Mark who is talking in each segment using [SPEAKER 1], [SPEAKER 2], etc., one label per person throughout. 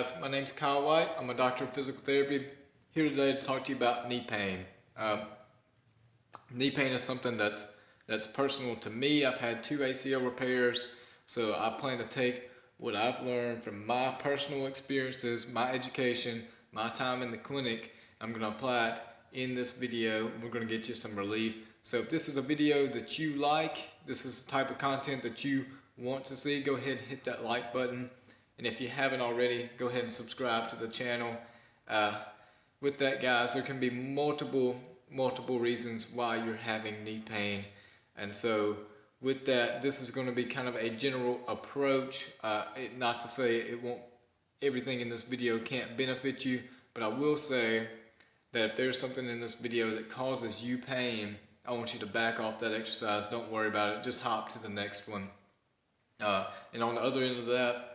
[SPEAKER 1] guys, my name's Kyle White. I'm a doctor of physical therapy, here today to talk to you about knee pain. Knee pain is something that's personal to me. I've had 2 ACL repairs, so I plan to take what I've learned from my personal experiences, my education, my time in the clinic. I'm going to apply it in this video. We're going to get you some relief. So if this is a video that you like, this is the type of content that you want to see, go ahead and hit that like button. And if you haven't already, go ahead and subscribe to the channel. With that, guys, there can be multiple reasons why you're having knee pain. And so with that, this is going to be kind of a general approach. Not to say everything in this video can't benefit you, but I will say that if there's something in this video that causes you pain, I want you to back off that exercise. Don't worry about it. Just hop to the next one. And on the other end of that,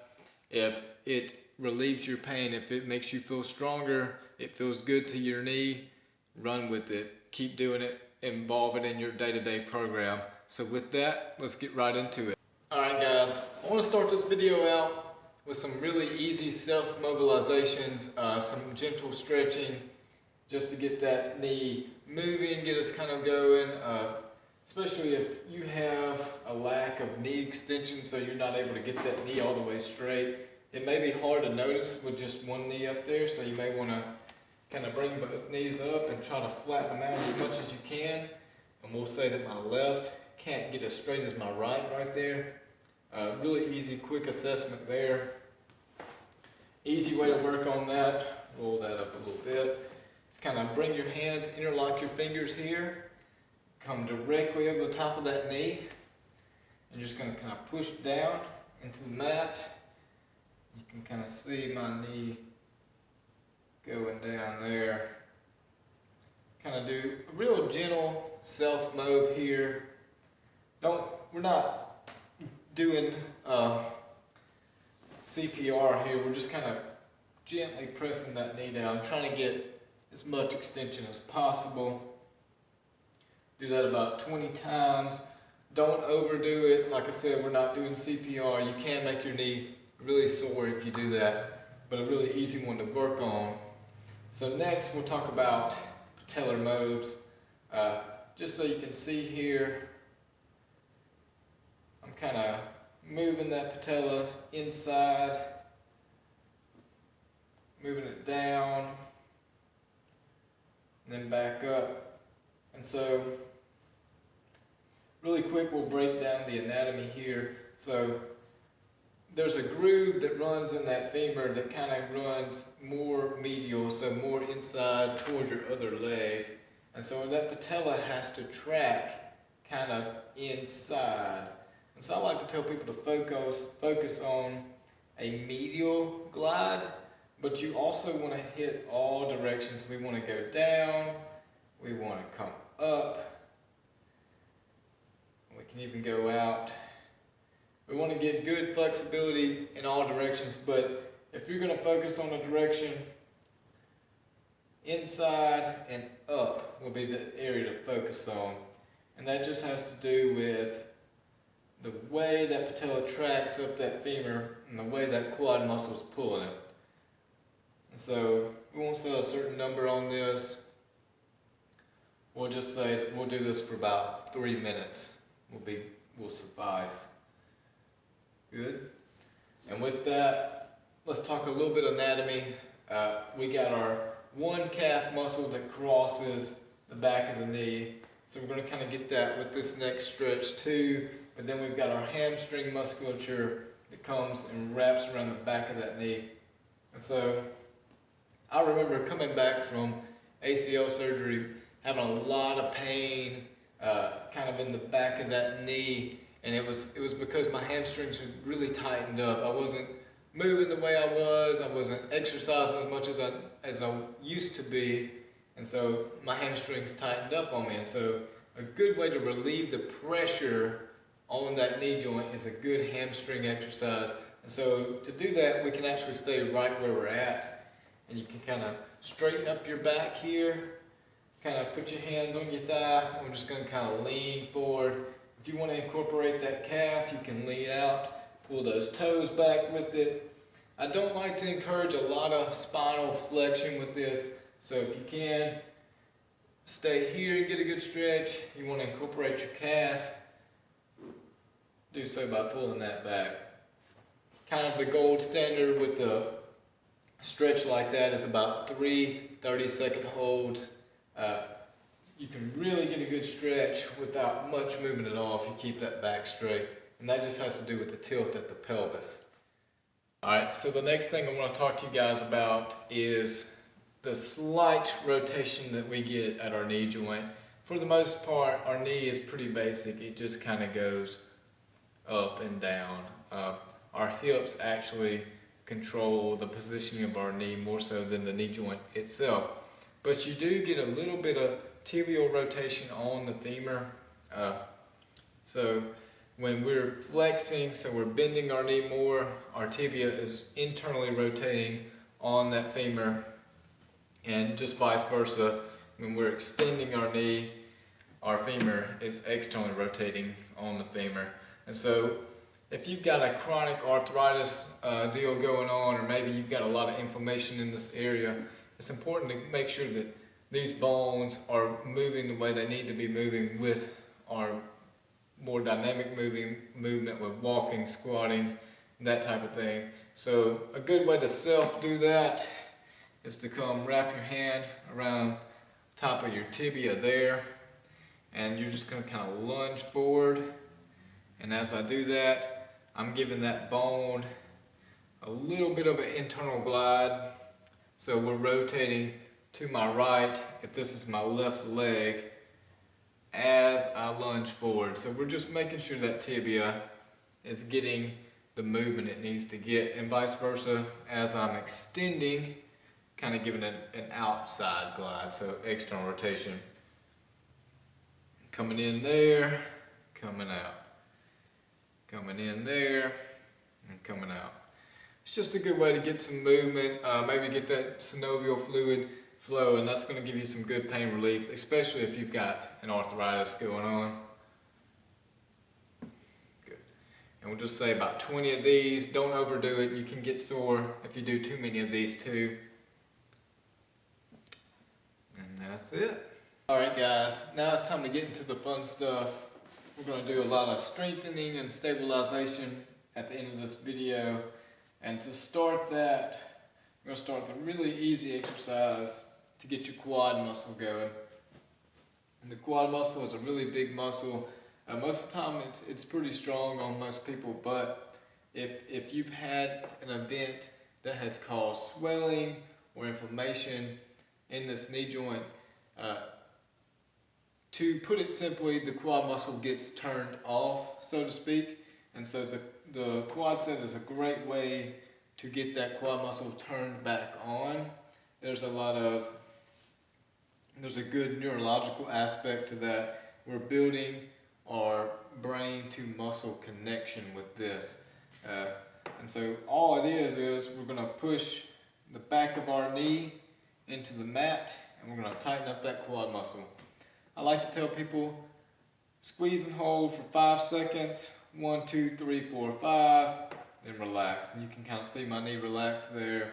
[SPEAKER 1] if it relieves your pain, if it makes you feel stronger, it feels good to your knee, run with it. Keep doing it. Involve it in your day-to-day program. So with that, let's get right into it. Alright guys, I want to start this video out with some really easy self-mobilizations, some gentle stretching, just to get that knee moving, get us kind of going, especially if you have a lack of knee extension, so you're not able to get that knee all the way straight. It may be hard to notice with just one knee up there, so you may want to kind of bring both knees up and try to flatten them out as much as you can. And we'll say that my left can't get as straight as my right there. Really easy, quick assessment there. Easy way to work on that, roll that up a little bit. Just kind of bring your hands, interlock your fingers here. Come directly over the top of that knee. And just going to kind of push down into the mat. You can kind of see my knee going down there. Kind of do a real gentle self-mob here. We're not doing CPR here. We're just kind of gently pressing that knee down, trying to get as much extension as possible. Do that about 20 times. Don't overdo it. Like I said, we're not doing CPR. You can make your knee really sore if you do that, but a really easy one to work on. So next we'll talk about patellar mobs. Just so you can see here, I'm kind of moving that patella inside, moving it down, and then back up. And so really quick, we'll break down the anatomy here. So there's a groove that runs in that femur that kind of runs more medial, so more inside towards your other leg. And so that patella has to track kind of inside. And so I like to tell people to focus on a medial glide, but you also want to hit all directions. We want to go down, we want to come up, we can even go out. We want to get good flexibility in all directions, but if you're going to focus on a direction, inside and up will be the area to focus on. And that just has to do with the way that patella tracks up that femur and the way that quad muscle is pulling it. And so we won't set a certain number on this. We'll just say that we'll do this for about 3 minutes. Will suffice. Good. And with that, let's talk a little bit anatomy. We got our one calf muscle that crosses the back of the knee. So we're going to kind of get that with this next stretch too. But then we've got our hamstring musculature that comes and wraps around the back of that knee. And so I remember coming back from ACL surgery, having a lot of pain kind of in the back of that knee. And it was because my hamstrings had really tightened up. I wasn't moving the way I was. I wasn't exercising as much as I used to be. And so my hamstrings tightened up on me. And so a good way to relieve the pressure on that knee joint is a good hamstring exercise. And so to do that, we can actually stay right where we're at. And you can kind of straighten up your back here. Kind of put your hands on your thigh. We're just going to kind of lean forward. If you want to incorporate that calf, you can lean out, pull those toes back with it. I don't like to encourage a lot of spinal flexion with this, so if you can, stay here and get a good stretch. You want to incorporate your calf, do so by pulling that back. Kind of the gold standard with the stretch like that is about 3 30-second holds. You can really get a good stretch without much movement at all if you keep that back straight. And that just has to do with the tilt at the pelvis. Alright, so the next thing I want to talk to you guys about is the slight rotation that we get at our knee joint. For the most part, our knee is pretty basic. It just kind of goes up and down. Our hips actually control the positioning of our knee more so than the knee joint itself. But you do get a little bit of tibial rotation on the femur. So when we're flexing, so we're bending our knee more, our tibia is internally rotating on that femur, and just vice versa. When we're extending our knee, our femur is externally rotating on the femur. And so if you've got a chronic arthritis deal going on, or maybe you've got a lot of inflammation in this area, it's important to make sure that these bones are moving the way they need to be moving with our more dynamic movement with walking, squatting, that type of thing. So a good way to self-do that is to come wrap your hand around top of your tibia there, and you're just going to kind of lunge forward. And as I do that, I'm giving that bone a little bit of an internal glide. So we're rotating to my right, if this is my left leg, as I lunge forward. So we're just making sure that tibia is getting the movement it needs to get, and vice versa as I'm extending, kind of giving it an outside glide, so external rotation. Coming in there, coming out. Coming in there, and coming out. It's just a good way to get some movement, maybe get that synovial fluid flow, and that's going to give you some good pain relief, especially if you've got an arthritis going on. Good. And we'll just say about 20 of these. Don't overdo it. You can get sore if you do too many of these too. And that's it. Alright guys, now it's time to get into the fun stuff. We're going to do a lot of strengthening and stabilization at the end of this video. And to start that, we're going to start with a really easy exercise to get your quad muscle going. And the quad muscle is a really big muscle. Most of the time it's pretty strong on most people, but if you've had an event that has caused swelling or inflammation in this knee joint, to put it simply, the quad muscle gets turned off, so to speak. And so the quad set is a great way to get that quad muscle turned back on. There's a good neurological aspect to that. We're building our brain to muscle connection with this. And so all it is we're going to push the back of our knee into the mat, and we're going to tighten up that quad muscle. I like to tell people, squeeze and hold for 5 seconds. 1, 2, 3, 4, 5. Then relax. And you can kind of see my knee relax there.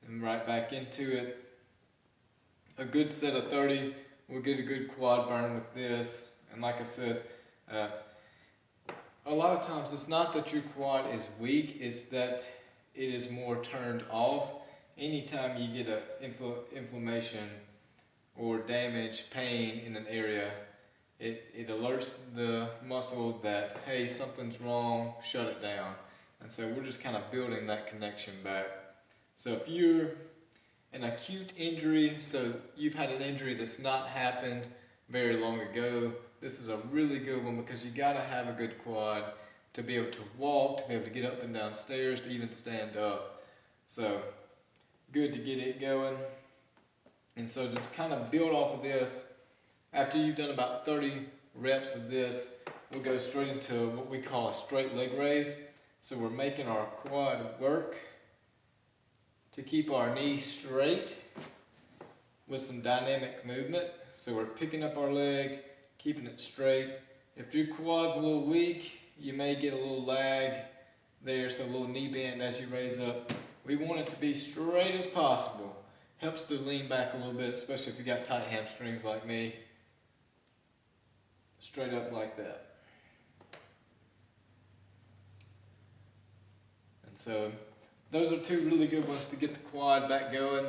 [SPEAKER 1] And right back into it. A good set of 30 will get a good quad burn with this. And like I said, a lot of times it's not that your quad is weak, it's that it is more turned off. Anytime you get an inflammation or damage, pain in an area, it alerts the muscle that, hey, something's wrong, shut it down. And so we're just kind of building that connection back. So if you're an acute injury, so you've had an injury that's not happened very long ago, this is a really good one because you got to have a good quad to be able to walk, to be able to get up and down stairs, to even stand up. So good to get it going. And so to kind of build off of this, after you've done about 30 reps of this, we'll go straight into what we call a straight leg raise. So we're making our quad work to keep our knee straight with some dynamic movement. So we're picking up our leg, keeping it straight. If your quad's a little weak, you may get a little lag there, so a little knee bend as you raise up. We want it to be straight as possible. Helps to lean back a little bit, especially if you got tight hamstrings like me. Straight up like that. And so those are two really good ones to get the quad back going.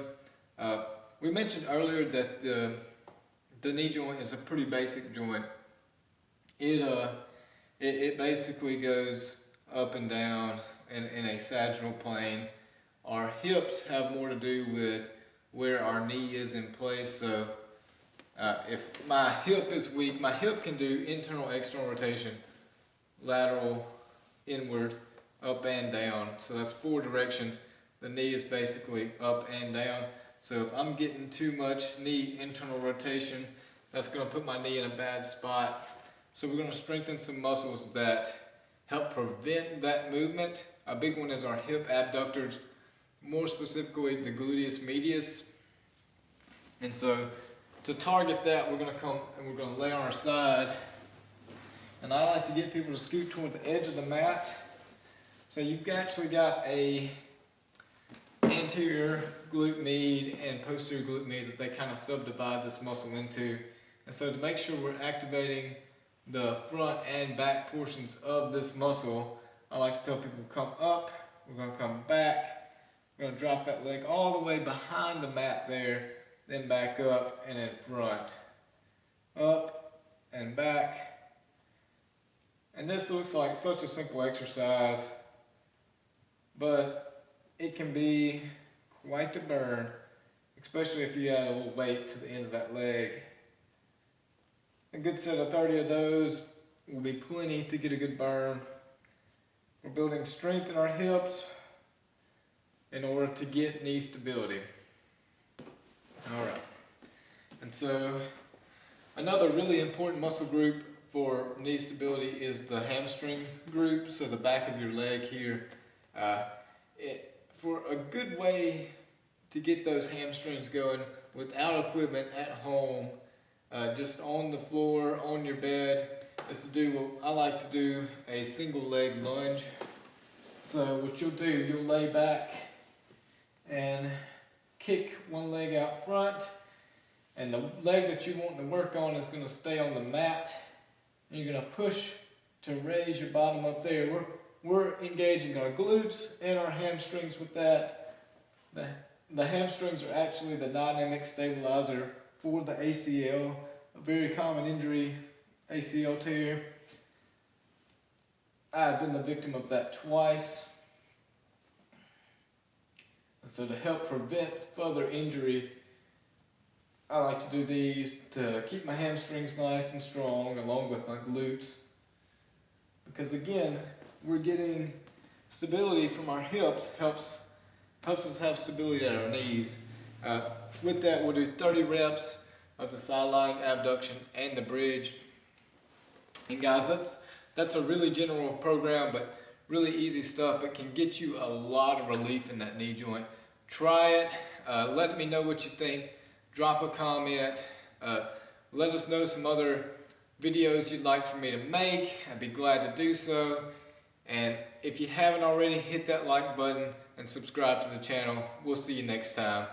[SPEAKER 1] We mentioned earlier that the knee joint is a pretty basic joint. It basically goes up and down in a sagittal plane. Our hips have more to do with where our knee is in place. So if my hip is weak, my hip can do internal, external rotation, lateral, inward, up and down. So that's 4 directions. The knee is basically up and down. So if I'm getting too much knee internal rotation, that's going to put my knee in a bad spot. So we're going to strengthen some muscles that help prevent that movement. A big one is our hip abductors, more specifically the gluteus medius. And so to target that, we're going to come and we're going to lay on our side. And I like to get people to scoot toward the edge of the mat. So you've actually got a anterior glute med and posterior glute med that they kind of subdivide this muscle into. And so to make sure we're activating the front and back portions of this muscle, I like to tell people come up, we're going to come back, we're going to drop that leg all the way behind the mat there, then back up and in front. Up and back. And this looks like such a simple exercise, but it can be quite the burn, especially if you add a little weight to the end of that leg. A good set of 30 of those will be plenty to get a good burn. We're building strength in our hips in order to get knee stability. Alright, and so another really important muscle group for knee stability is the hamstring group, so the back of your leg here. For a good way to get those hamstrings going without equipment at home, just on the floor, on your bed, is to do what I like to do, a single leg lunge. So what you'll do, you'll lay back and kick one leg out front, and the leg that you want to work on is going to stay on the mat, and you're going to push to raise your bottom up there. We're engaging our glutes and our hamstrings with that. The hamstrings are actually the dynamic stabilizer for the ACL, a very common injury, ACL tear. I've been the victim of that twice. So to help prevent further injury, I like to do these to keep my hamstrings nice and strong along with my glutes. Because again, we're getting stability from our hips, helps us have stability at our knees. With that, we'll do 30 reps of the side-lying abduction and the bridge. And guys, that's a really general program, but really easy stuff, but can get you a lot of relief in that knee joint. Try it. Let me know what you think. Drop a comment. Let us know some other videos you'd like for me to make. I'd be glad to do so. And if you haven't already, hit that like button and subscribe to the channel. We'll see you next time.